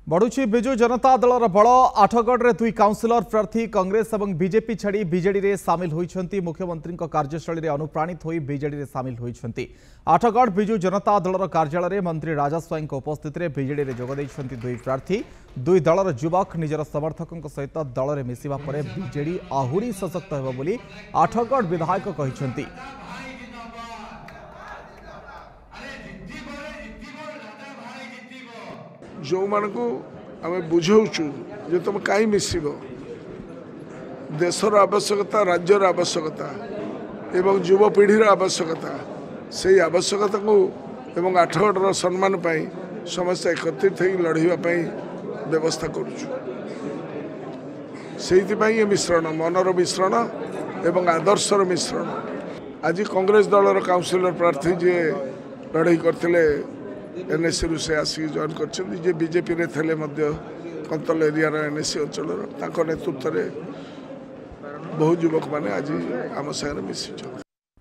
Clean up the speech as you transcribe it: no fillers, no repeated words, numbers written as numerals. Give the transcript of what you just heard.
बढ़ुची विजु जनता दलर बड़ आठगढ़ दुई काउंसिलर प्रार्थी कांग्रेस और बीजेपी छाड़ी बीजेडी रे सामिल होइछंती। मुख्यमंत्री कार्यशैली रे अनुप्राणित होई बीजेडी रे सामिल होइछंती। आठगढ़ विजु जनता दलर कार्यालय रे मंत्री राजा स्वाई उपस्थित रे बीजेडी रे जोग दैछंती दुई प्रार्थी। दुई दलर युवक निजर समर्थकों सहित दल में मिसिबा परे बीजेडी आहुरी सशक्त हेबो बोली आठगढ़ विधायक कहिछंती। जो मान को आम बुझाऊँ जे तुम कहीं मिसब देशर आवश्यकता राज्यर आवश्यकता एवं युवपीढ़ीर आवश्यकता से आवश्यकता को एवं आठगढ़ सम्मान पाई समस्त एकत्रित हो लड़ाई व्यवस्था करुचु। ये मिश्रण मनर मिश्रण एवं आदर्शर मिश्रण आज कांग्रेस दलर काउंसिलर प्रार्थी जी लड़ाई करते एनएससी रु से आसिक जॉइन कर बीजेपी रे थे कंतल एरिया एनएससी अंचल नेतृत्व में बहु युवक मैंने आज आम सागर मिसी।